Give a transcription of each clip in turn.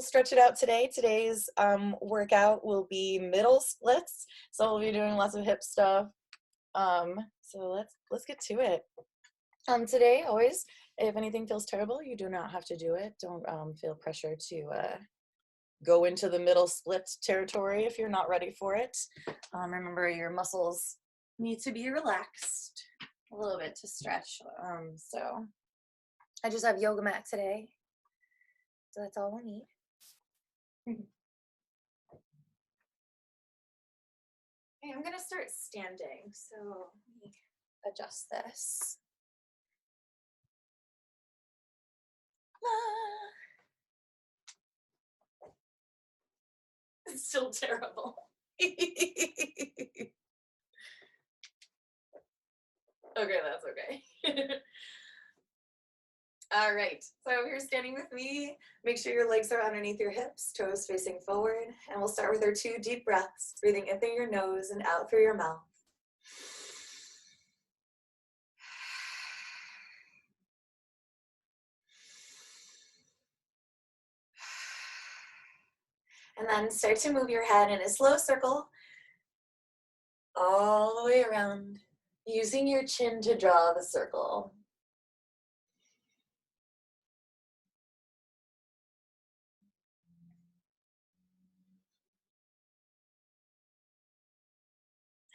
stretch it out today. Today's workout will be middle splits, so we'll be doing lots of hip stuff. So let's get to it. Today, always, if anything feels terrible, you do not have to do it. Don't feel pressure to go into the middle split territory if you're not ready for it. Remember, your muscles need to be relaxed a little bit to stretch. So I just have yoga mat today, so that's all we'll need. Okay, I'm gonna start standing, so let me adjust this. It's still terrible. Okay, that's okay. All right, so if you're standing with me, make sure your legs are underneath your hips, toes facing forward, and we'll start with our 2 deep breaths, breathing in through your nose and out through your mouth. And then start to move your head in a slow circle all the way around, using your chin to draw the circle.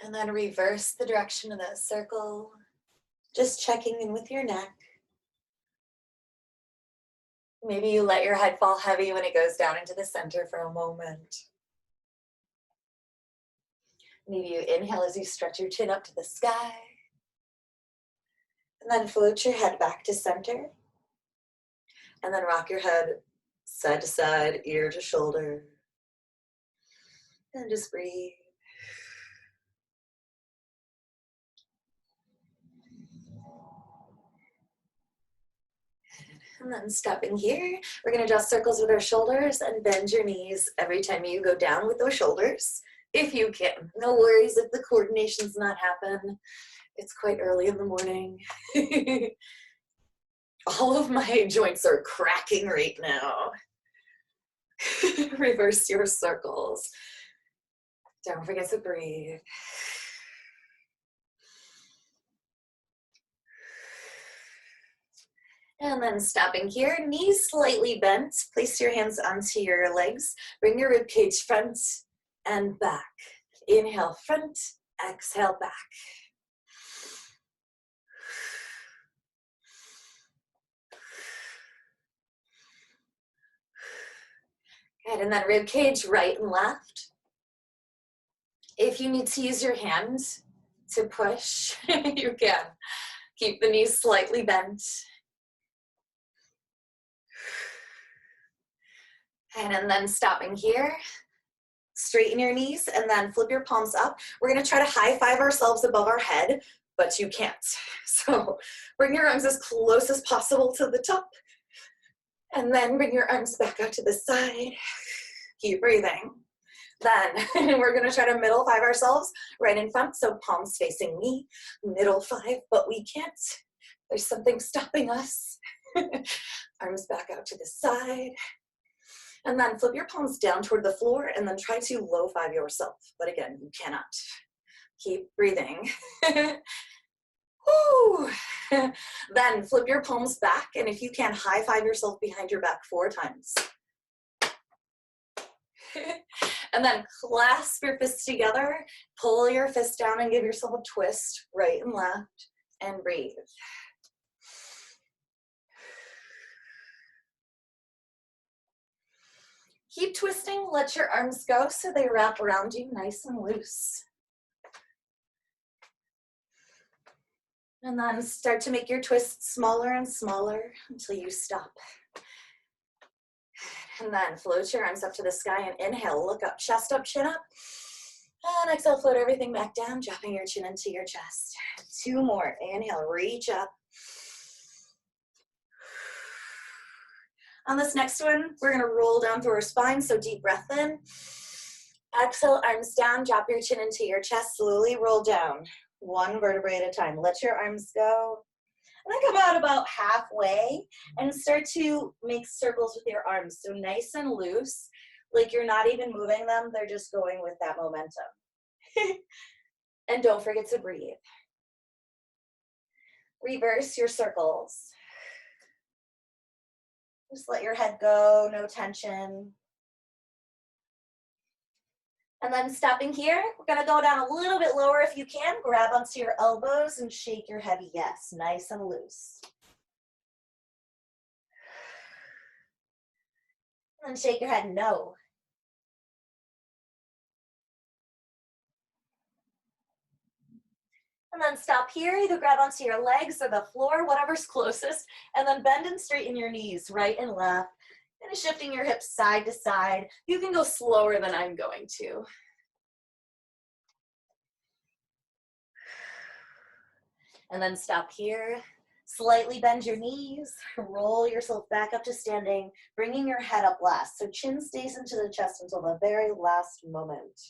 And then reverse the direction of that circle, just checking in with your neck. Maybe you let your head fall heavy when it goes down into the center for a moment. Maybe you inhale as you stretch your chin up to the sky. And then float your head back to center. And then rock your head side to side, ear to shoulder. And just breathe. And then stepping here, we're going to draw circles with our shoulders and bend your knees every time you go down with those shoulders, if you can. No worries if the coordination's not happen. It's quite early in the morning. All of my joints are cracking right now. Reverse your circles. Don't forget to breathe. And then stopping here, knees slightly bent. Place your hands onto your legs. Bring your rib cage front and back. Inhale, front. Exhale, back. Good, and then rib cage right and left. If you need to use your hands to push, you can. Keep the knees slightly bent. And then stopping here, straighten your knees and then flip your palms up. We're gonna try to high five ourselves above our head, but you can't. So bring your arms as close as possible to the top and then bring your arms back out to the side. Keep breathing. Then we're gonna try to middle five ourselves right in front, so palms facing me, middle five, but we can't. There's something stopping us. Arms back out to the side. And then flip your palms down toward the floor and then try to low five yourself. But again, you cannot. Keep breathing. Woo. Then flip your palms back, and if you can, high five yourself behind your back 4 times. And then clasp your fists together, pull your fist down and give yourself a twist, right and left, and breathe. Keep twisting, let your arms go so they wrap around you nice and loose. And then start to make your twists smaller and smaller until you stop. And then float your arms up to the sky and inhale, look up, chest up, chin up. And exhale, float everything back down, dropping your chin into your chest. 2 more, inhale, reach up. On this next one, we're gonna roll down through our spine, so deep breath in. Exhale, arms down, drop your chin into your chest, slowly roll down. 1 vertebrae at a time. Let your arms go. And then come out about halfway and start to make circles with your arms. So nice and loose, like you're not even moving them, they're just going with that momentum. And don't forget to breathe. Reverse your circles. Just let your head go, no tension. And then stopping here, we're gonna go down a little bit lower if you can. Grab onto your elbows and shake your head yes, nice and loose. And then shake your head no. And then stop here, either grab onto your legs or the floor, whatever's closest, and then bend and straighten your knees right and left. Kind of shifting your hips side to side. You can go slower than I'm going to. And then stop here. Slightly bend your knees, roll yourself back up to standing, bringing your head up last. So chin stays into the chest until the very last moment.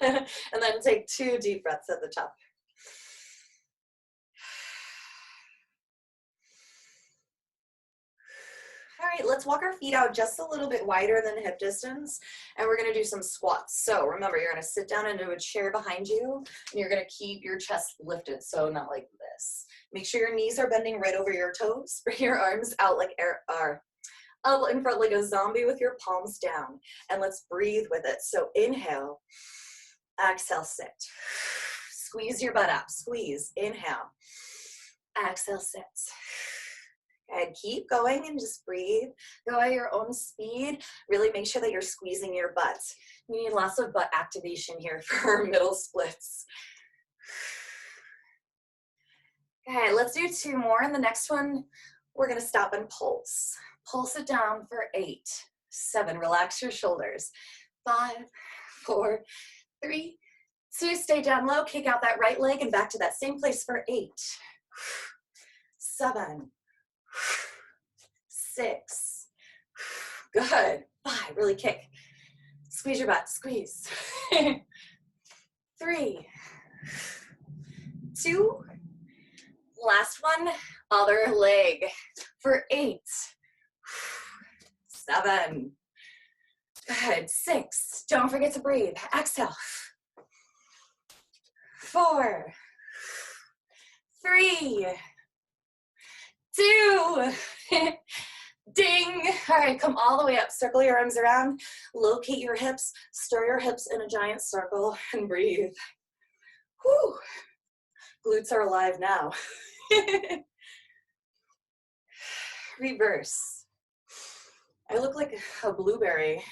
And then take 2 deep breaths at the top. All right, let's walk our feet out just a little bit wider than hip distance, and we're gonna do some squats. So remember, you're gonna sit down into a chair behind you, and you're gonna keep your chest lifted, so not like this. Make sure your knees are bending right over your toes. Bring your arms out like out in front like a zombie with your palms down, and let's breathe with it. So inhale, exhale, sit. Squeeze your butt up, squeeze, inhale, exhale, sit. And keep going and just breathe. Go at your own speed. Really make sure that you're squeezing your butt. You need lots of butt activation here for middle splits. Okay, let's do 2 more. And the next one, we're gonna stop and pulse. Pulse it down for 8, 7. Relax your shoulders. 5, 4, 3, 2. Stay down low. Kick out that right leg and back to that same place for 8, 7, 6. Good. 5. Really kick. Squeeze your butt. Squeeze. 3, 2. Last one. Other leg for 8, 7. Good. 6. Don't forget to breathe. Exhale. 4, 3, 2. Ding. All right, come all the way up. Circle your arms around. Locate your hips. Stir your hips in a giant circle and breathe. Whew. Glutes are alive now. Reverse. I look like a blueberry.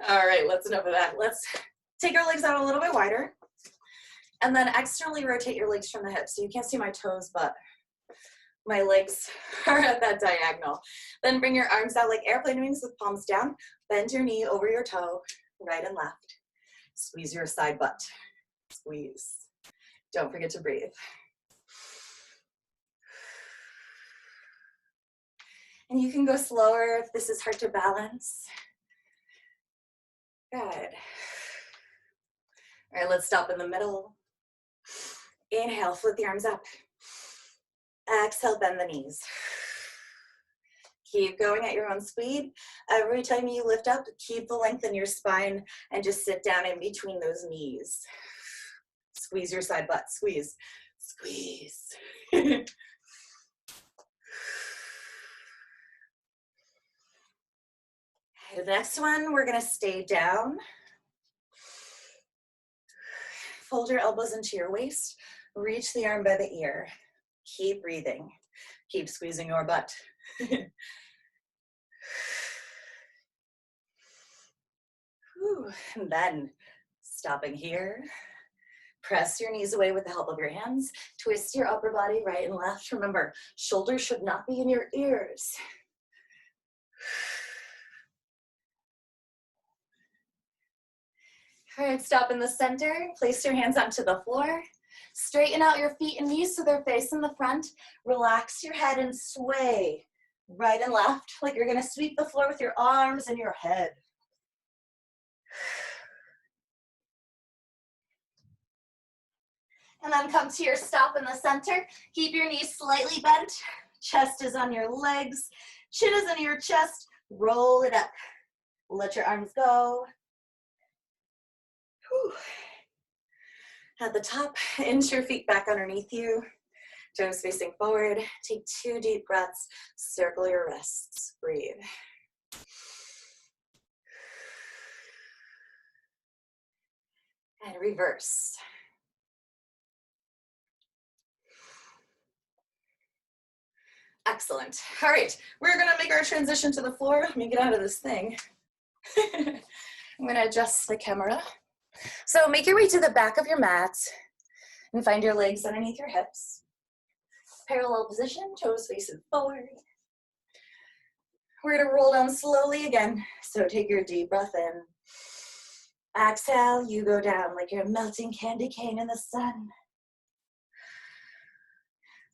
All right, let's enough of that. Let's take our legs out a little bit wider. And then externally rotate your legs from the hips. So you can't see my toes, but my legs are at that diagonal. Then bring your arms out like airplane wings with palms down. Bend your knee over your toe, right and left. Squeeze your side butt. Squeeze. Don't forget to breathe. And you can go slower if this is hard to balance. Good. All right, let's stop in the middle. Inhale, flip the arms up. Exhale, bend the knees. Keep going at your own speed. Every time you lift up, keep the length in your spine and just sit down in between those knees. Squeeze your side butt, squeeze, squeeze. Okay, the next one, we're gonna stay down. Fold your elbows into your waist. Reach the arm by the ear. Keep breathing. Keep squeezing your butt. And then stopping here. Press your knees away with the help of your hands. Twist your upper body right and left. Remember, shoulders should not be in your ears. All right, stop in the center. Place your hands onto the floor. Straighten out your feet and knees so they're facing the front. Relax your head and sway right and left like you're gonna sweep the floor with your arms and your head. And then come to your stop in the center. Keep your knees slightly bent. Chest is on your legs. Chin is in your chest. Roll it up. Let your arms go. Whew. At the top, inch your feet back underneath you. Toes facing forward. Take 2 deep breaths. Circle your wrists. Breathe. And reverse. Excellent. All right, we're gonna make our transition to the floor. Let me get out of this thing. I'm gonna adjust the camera. So make your way to the back of your mat and find your legs underneath your hips. Parallel position, toes facing forward. We're gonna roll down slowly again. So take your deep breath in. Exhale, you go down like you're a melting candy cane in the sun.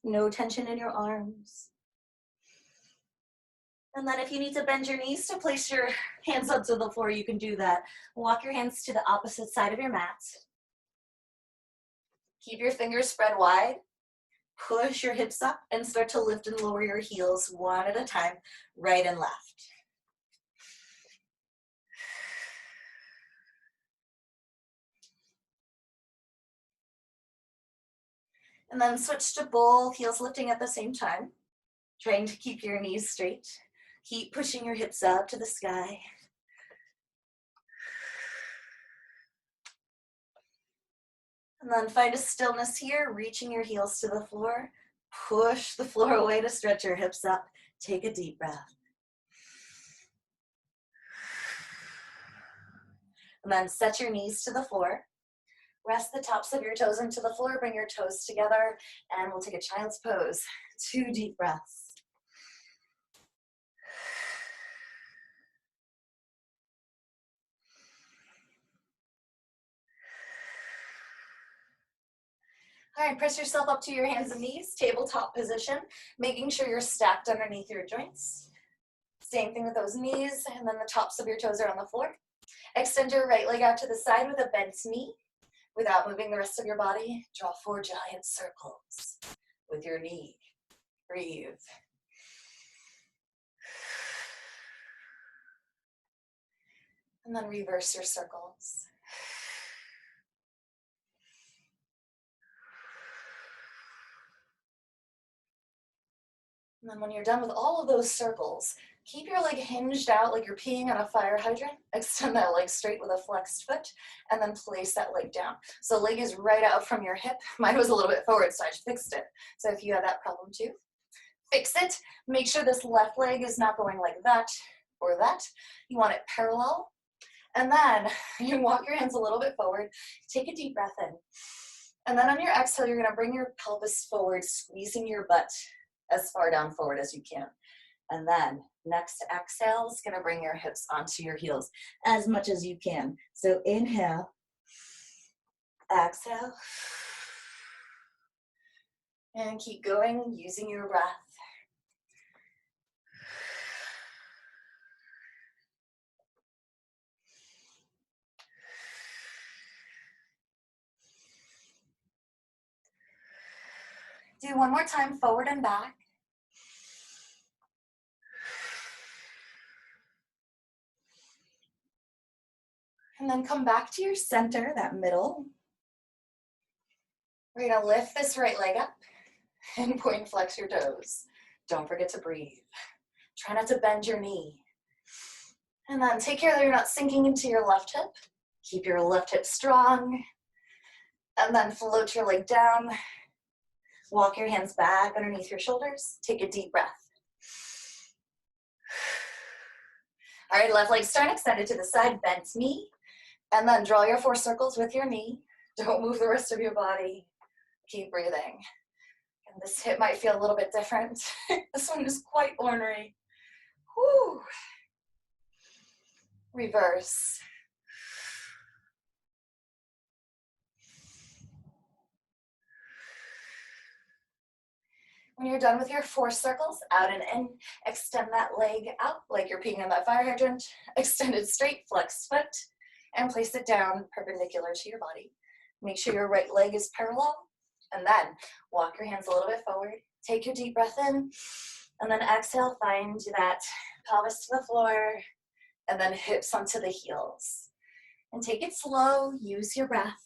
No tension in your arms. And then if you need to bend your knees to place your hands onto the floor, you can do that. Walk your hands to the opposite side of your mat. Keep your fingers spread wide. Push your hips up and start to lift and lower your heels one at a time, right and left. And then switch to both heels lifting at the same time, trying to keep your knees straight. Keep pushing your hips up to the sky. And then find a stillness here, reaching your heels to the floor. Push the floor away to stretch your hips up. Take a deep breath. And then set your knees to the floor. Rest the tops of your toes into the floor. Bring your toes together and we'll take a child's pose. 2 deep breaths. All right, press yourself up to your hands and knees, tabletop position, making sure you're stacked underneath your joints. Same thing with those knees, and then the tops of your toes are on the floor. Extend your right leg out to the side with a bent knee. Without moving the rest of your body, draw 4 giant circles with your knee. Breathe. And then reverse your circles. And then when you're done with all of those circles, keep your leg hinged out like you're peeing on a fire hydrant. Extend that leg straight with a flexed foot, and then place that leg down. So leg is right out from your hip. Mine was a little bit forward, so I fixed it. So if you have that problem too, fix it. Make sure this left leg is not going like that or that. You want it parallel. And then you walk your hands a little bit forward. Take a deep breath in. And then on your exhale, you're gonna bring your pelvis forward, squeezing your butt as far down forward as you can. And then next exhale is gonna bring your hips onto your heels as much as you can. So inhale, exhale, and keep going using your breath. Do one more time, forward and back. And then come back to your center, that middle. We're gonna lift this right leg up and point and flex your toes. Don't forget to breathe. Try not to bend your knee. And then take care that you're not sinking into your left hip. Keep your left hip strong. And then float your leg down. Walk your hands back underneath your shoulders. Take a deep breath. All right, left leg start extended to the side, bent knee. And then draw your 4 circles with your knee. Don't move the rest of your body. Keep breathing. And this hip might feel a little bit different. This one is quite ornery. Whew. Reverse. When you're done with your 4 circles, out and in, extend that leg out like you're peeing on that fire hydrant. Extend it straight, flex foot, and place it down perpendicular to your body. Make sure your right leg is parallel. And then walk your hands a little bit forward. Take your deep breath in. And then exhale, find that pelvis to the floor. And then hips onto the heels. And take it slow. Use your breath.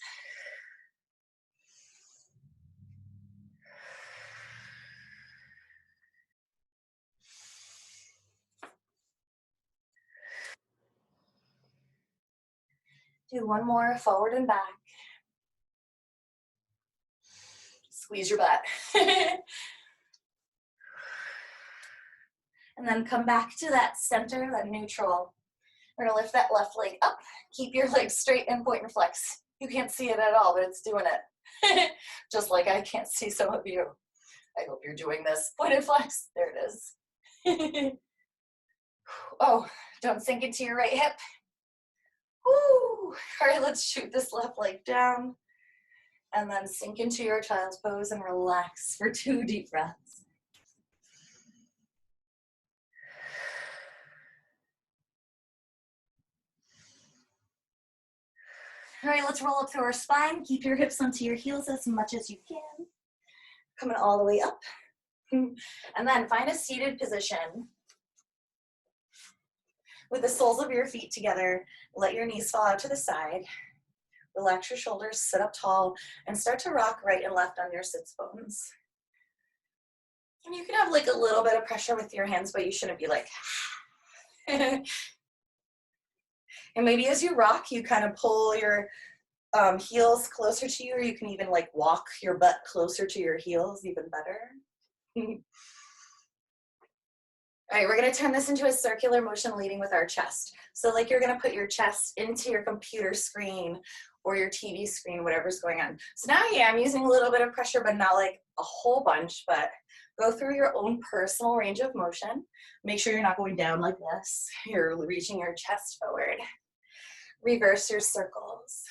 Do one more, forward and back. Squeeze your butt. And then come back to that center, that neutral. We're gonna lift that left leg up. Keep your legs straight and point and flex. You can't see it at all, but it's doing it. Just like I can't see some of you. I hope you're doing this. Point and flex, there it is. Oh, don't sink into your right hip. Woo. All right, let's shoot this left leg down and then sink into your child's pose and relax for 2 deep breaths. All right, let's roll up through our spine. Keep your hips onto your heels as much as you can. Coming all the way up. And then find a seated position with the soles of your feet together. Let your knees fall out to the side. Relax your shoulders, sit up tall, and start to rock right and left on your sits bones. And you can have like a little bit of pressure with your hands, but you shouldn't be like, and maybe as you rock, you kind of pull your heels closer to you, or you can even like walk your butt closer to your heels, even better. All right, we're gonna turn this into a circular motion leading with our chest. So like you're gonna put your chest into your computer screen or your TV screen, whatever's going on. So now, yeah, I'm using a little bit of pressure, but not like a whole bunch, but go through your own personal range of motion. Make sure you're not going down like this. You're reaching your chest forward. Reverse your circles.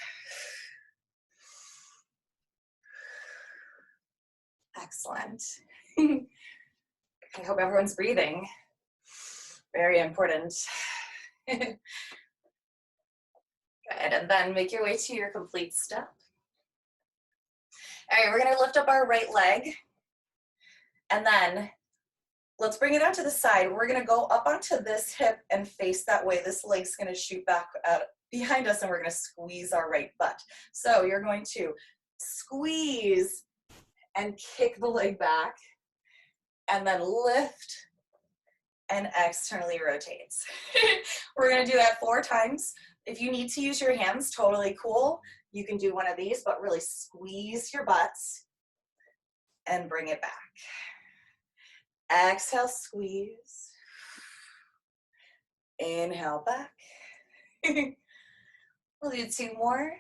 Excellent. I hope everyone's breathing. Very important. Good, and then make your way to your complete step. All right, we're gonna lift up our right leg, and then let's bring it out to the side. We're gonna go up onto this hip and face that way. This leg's gonna shoot back out behind us, and we're gonna squeeze our right butt. So you're going to squeeze and kick the leg back, and then lift and externally rotates. We're gonna do that 4 times. If you need to use your hands, totally cool. You can do one of these, but really squeeze your butts and bring it back. Exhale, squeeze. Inhale back. We'll do 2 more.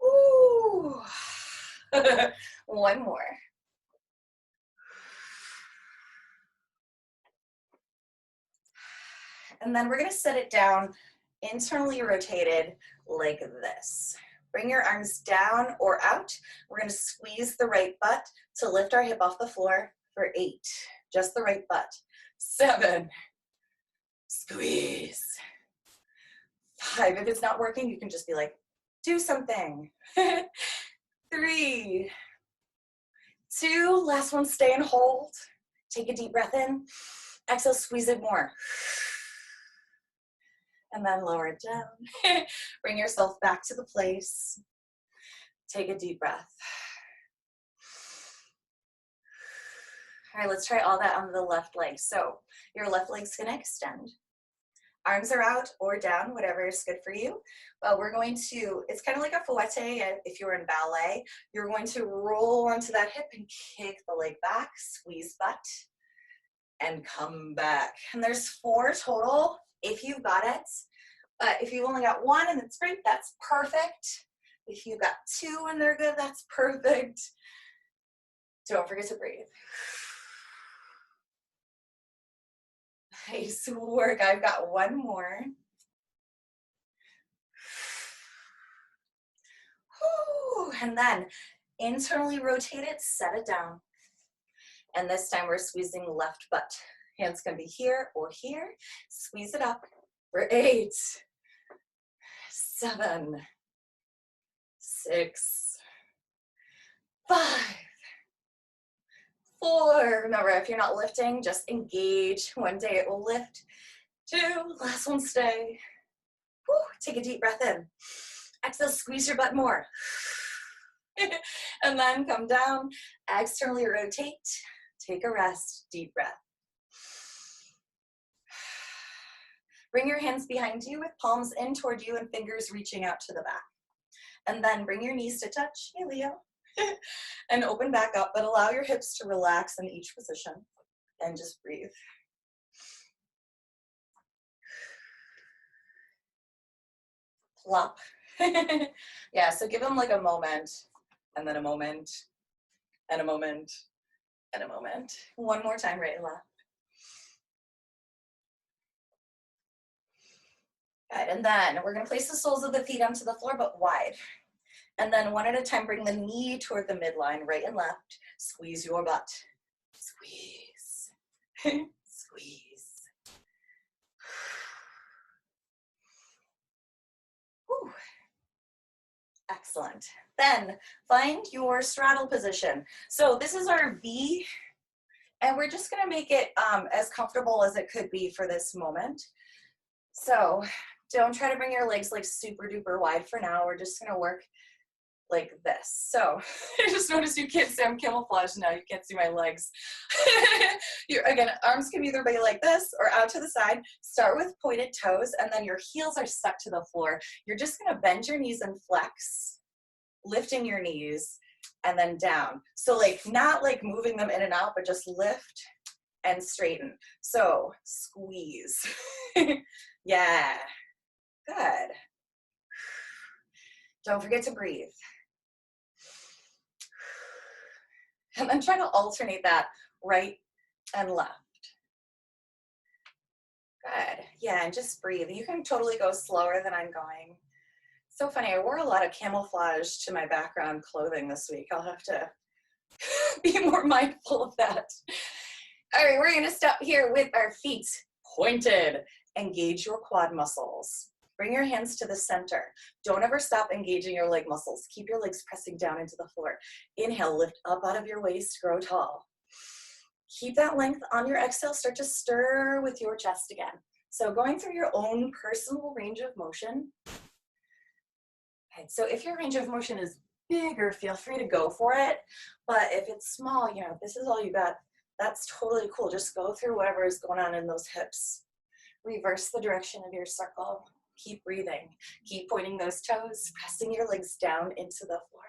Woo. 1 more. And then we're gonna set it down, internally rotated like this. Bring your arms down or out. We're gonna squeeze the right butt to lift our hip off the floor for 8. Just the right butt. 7. Squeeze. 5. If it's not working, you can just be like, do something. 3. 2. Last one, stay and hold. Take a deep breath in. Exhale, squeeze it more. And then lower it down. Bring yourself back to the place. Take a deep breath. All right, let's try all that on the left leg. So your left leg's gonna extend. Arms are out or down, whatever is good for you. But we're going to, it's kind of like a fouette if you're in ballet. You're going to roll onto that hip and kick the leg back, squeeze butt, and come back. And there's 4 total if you've got it. But if you've only got 1 and it's great, that's perfect. If you've got 2 and they're good, that's perfect. Don't forget to breathe. Nice work. I've got 1 more. Whew. And then internally rotate it, set it down. And this time we're squeezing left butt. Hands can be here or here. Squeeze it up for 8, 7, 6, 5, 4. Remember, if you're not lifting, just engage. One day it will lift. 2, last one, stay. Whew, take a deep breath in. Exhale, squeeze your butt more. And then come down, externally rotate, take a rest, deep breath. Bring your hands behind you with palms in toward you and fingers reaching out to the back. And then bring your knees to touch, hey Leo, and open back up, but allow your hips to relax in each position and just breathe. Plop. Yeah, so give them like a moment, and then a moment, and a moment, and a moment. One more time, right and left. Good, and then we're gonna place the soles of the feet onto the floor, but wide. And then one at a time, bring the knee toward the midline, right and left. Squeeze your butt. Squeeze. Squeeze. Whew. Excellent. Then find your straddle position. So this is our V, and we're just gonna make it as comfortable as it could be for this moment. So don't try to bring your legs like super duper wide for now. We're just gonna work like this. So I just noticed you can't see, I'm camouflaged now, you can't see my legs. Again, arms can either be like this or out to the side. Start with pointed toes, and then your heels are stuck to the floor. You're just gonna bend your knees and flex, lifting your knees, and then down. So like, not like moving them in and out, but just lift and straighten. So squeeze. Yeah, good. Don't forget to breathe. And then try to alternate that right and left. Good. Yeah, and just breathe. You can totally go slower than I'm going. So funny, I wore a lot of camouflage to my background clothing this week. I'll have to be more mindful of that. All right, we're gonna stop here with our feet pointed. Engage your quad muscles. Bring your hands to the center. Don't ever stop engaging your leg muscles. Keep your legs pressing down into the floor. Inhale, lift up out of your waist, grow tall. Keep that length on your exhale. Start to stir with your chest again. So going through your own personal range of motion. Okay, so if your range of motion is bigger, feel free to go for it. But if it's small, you know, this is all you got. That's totally cool. Just go through whatever is going on in those hips. Reverse the direction of your circle. Keep breathing. Keep pointing those toes, pressing your legs down into the floor.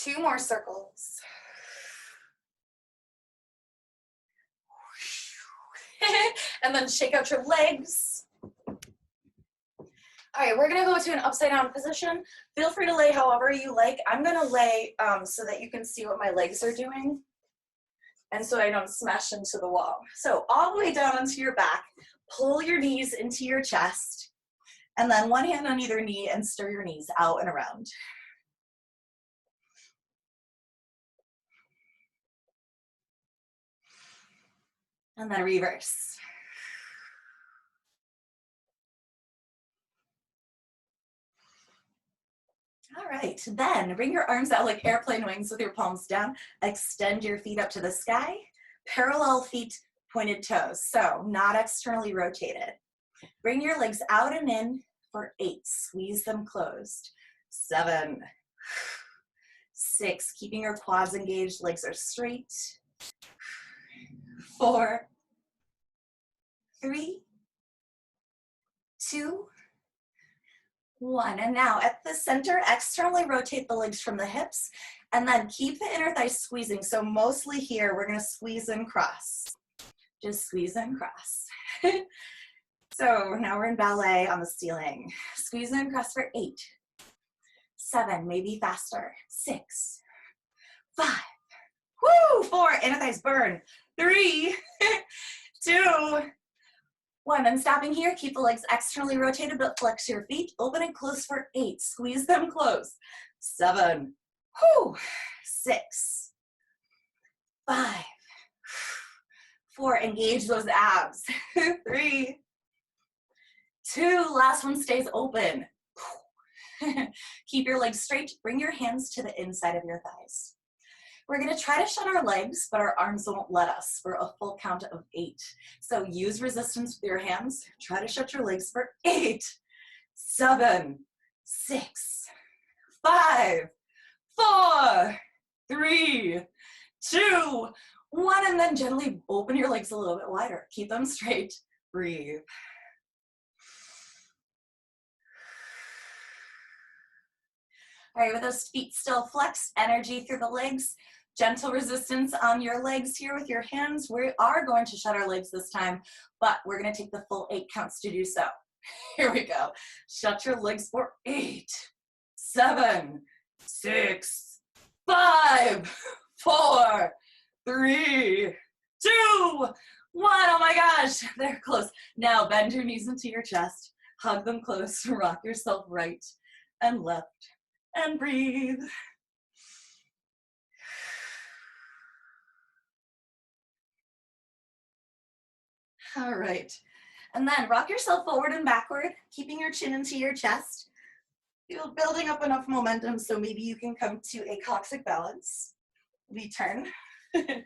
Good. 2 more circles. And then shake out your legs. All right, we're gonna go to an upside down position. Feel free to lay however you like. I'm gonna lay so that you can see what my legs are doing and so I don't smash into the wall. So all the way down onto your back, pull your knees into your chest, and then one hand on either knee and stir your knees out and around. And then reverse. All right, then bring your arms out like airplane wings with your palms down. Extend your feet up to the sky. Parallel feet, pointed toes. So not externally rotated. Bring your legs out and in for 8. Squeeze them closed. 7, 6, keeping your quads engaged, legs are straight. 4, 3, 2, 1. And now at the center, externally rotate the legs from the hips and then keep the inner thighs squeezing. So mostly here, we're gonna squeeze and cross. Just squeeze and cross. So now we're in ballet on the ceiling. Squeeze and cross for 8, 7, maybe faster. 6, 5, woo, 4, inner thighs burn. 3, 2, 1, and stopping here, keep the legs externally rotated, but flex your feet, open and close for 8, squeeze them close. 7, 6, 5, 4, engage those abs. 3, 2, last one stays open. Keep your legs straight, bring your hands to the inside of your thighs. We're gonna try to shut our legs, but our arms won't let us for a full count of 8. So use resistance with your hands. Try to shut your legs for 8, 7, 6, 5, 4, 3, 2, 1, and then gently open your legs a little bit wider. Keep them straight, breathe. All right, with those feet still flexed, energy through the legs, gentle resistance on your legs here with your hands. We are going to shut our legs this time, but we're gonna take the full 8 counts to do so. Here we go. Shut your legs for 8, 7, 6, 5, 4, 3, 2, 1. Oh my gosh, they're close. Now bend your knees into your chest, hug them close, rock yourself right and left, and breathe. All right, and then rock yourself forward and backward, keeping your chin into your chest. You're building up enough momentum so maybe you can come to a coccyx balance. We turn. And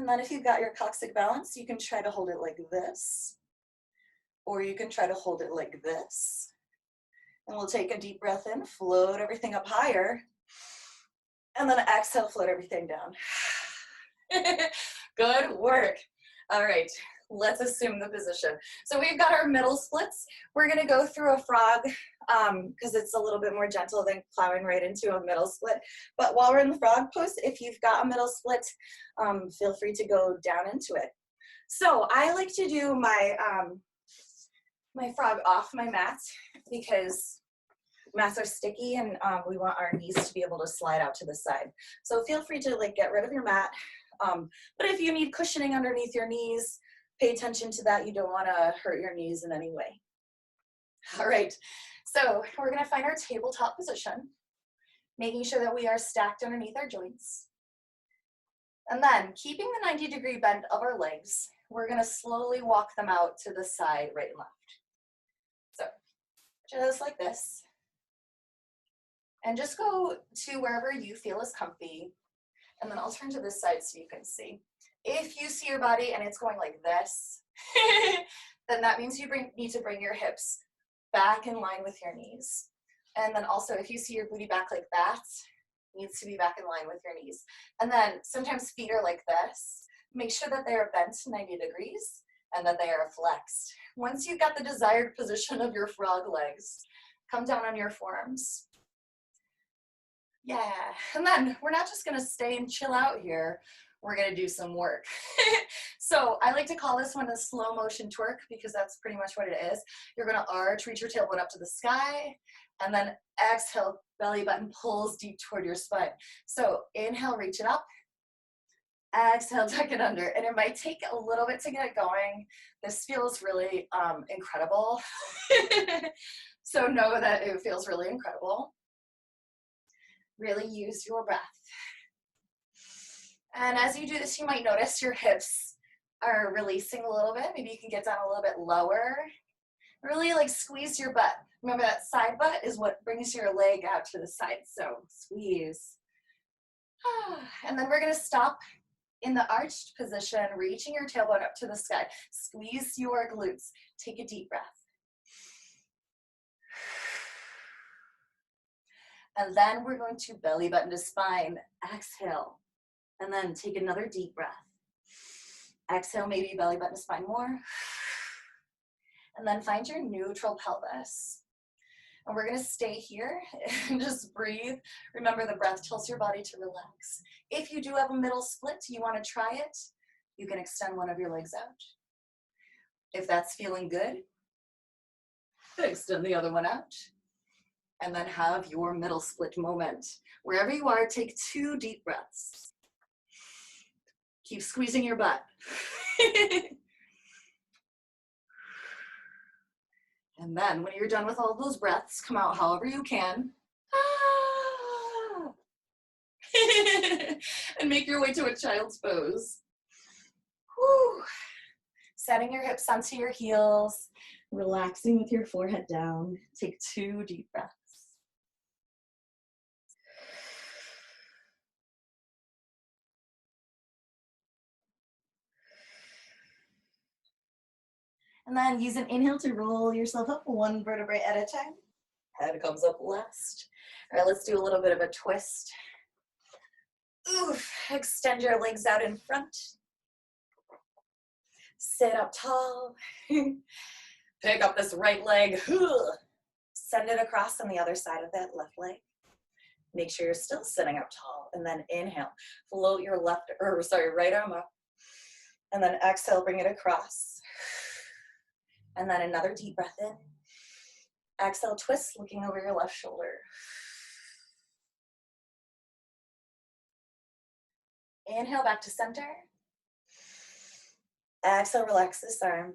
then if you've got your coccyx balance, you can try to hold it like this, or you can try to hold it like this. And we'll take a deep breath in, float everything up higher, and then exhale, float everything down. Good work. All right, let's assume the position. So we've got our middle splits. We're gonna go through a frog because it's a little bit more gentle than plowing right into a middle split. But while we're in the frog pose, if you've got a middle split, feel free to go down into it. So I like to do my, my frog off my mat because mats are sticky and we want our knees to be able to slide out to the side. So feel free to like get rid of your mat. But if you need cushioning underneath your knees, pay attention to that. You don't want to hurt your knees in any way. All right, so we're going to find our tabletop position, making sure that we are stacked underneath our joints. And then keeping the 90-degree bend of our legs, we're going to slowly walk them out to the side, right and left. So just like this. And just go to wherever you feel is comfy. And then I'll turn to this side so you can see. If you see your body and it's going like this, then that means you need to bring your hips back in line with your knees. And then also if you see your booty back like that, it needs to be back in line with your knees. And then sometimes feet are like this. Make sure that they are bent 90 degrees and that they are flexed. Once you've got the desired position of your frog legs, come down on your forearms. Yeah, and then we're not just gonna stay and chill out here, we're gonna do some work. So I like to call this one a slow motion twerk because that's pretty much what it is. You're gonna arch, reach your tailbone up to the sky, and then exhale, belly button pulls deep toward your spine. So inhale, reach it up, exhale, tuck it under. And it might take a little bit to get it going. This feels really incredible. So know that it feels really incredible. Really use your breath. And as you do this, you might notice your hips are releasing a little bit. Maybe you can get down a little bit lower. Really like squeeze your butt. Remember that side butt is what brings your leg out to the side. So squeeze. And then we're gonna stop in the arched position, reaching your tailbone up to the sky. Squeeze your glutes. Take a deep breath. And then we're going to belly button to spine. Exhale. And then take another deep breath. Exhale, maybe belly button to spine more. And then find your neutral pelvis. And we're gonna stay here and just breathe. Remember, the breath tells your body to relax. If you do have a middle split, you wanna try it, you can extend one of your legs out. If that's feeling good, extend the other one out. And then have your middle split moment. Wherever you are, take 2 deep breaths. Keep squeezing your butt. And then when you're done with all those breaths, come out however you can. And make your way to a child's pose. Whew. Setting your hips onto your heels, relaxing with your forehead down. Take 2 deep breaths. And then use an inhale to roll yourself up 1 vertebrae at a time. Head comes up last. All right, let's do a little bit of a twist. Oof, extend your legs out in front. Sit up tall. Pick up this right leg. Send it across on the other side of that left leg. Make sure you're still sitting up tall. And then inhale, float your right arm up. And then exhale, bring it across. And then another deep breath in. Exhale, twist, looking over your left shoulder. Inhale back to center. Exhale, relax this arm.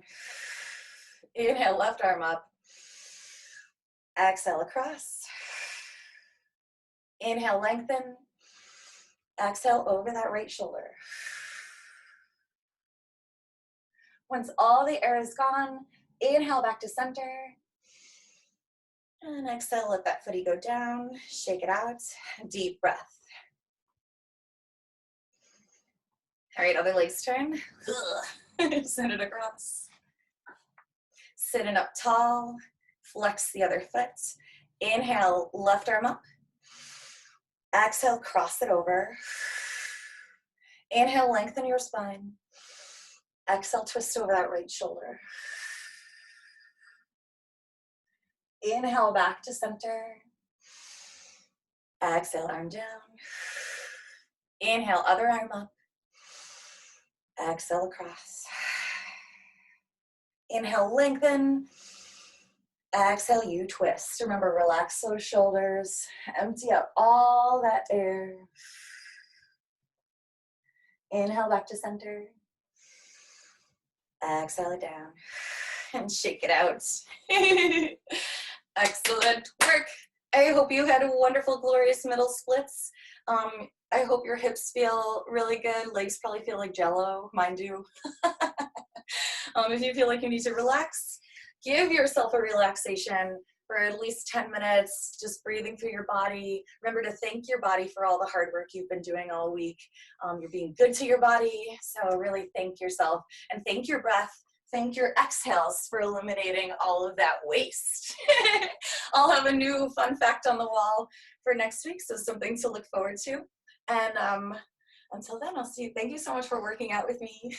Inhale, left arm up. Exhale, across. Inhale, lengthen. Exhale, over that right shoulder. Once all the air is gone, inhale back to center. And exhale, let that footy go down. Shake it out. Deep breath. All right, other legs turn. Send it across. Sitting up tall. Flex the other foot. Inhale, left arm up. Exhale, cross it over. Inhale, lengthen your spine. Exhale, twist over that right shoulder. Inhale, back to center. Exhale, arm down. Inhale, other arm up. Exhale, across. Inhale, lengthen. Exhale, you twist. Remember, relax those shoulders. Empty out all that air. Inhale, back to center. Exhale it down. And shake it out. Excellent work. I hope you had wonderful, glorious middle splits. I hope your hips feel really good. Legs probably feel like Jell-O. Mine do. If you feel like you need to relax, give yourself a relaxation for at least 10 minutes, just breathing through your body. Remember to thank your body for all the hard work you've been doing all week. You're being good to your body, so really thank yourself and thank your breath. Thank your exhales for eliminating all of that waste. I'll have a new fun fact on the wall for next week, so something to look forward to. And until then, I'll see you. Thank you so much for working out with me.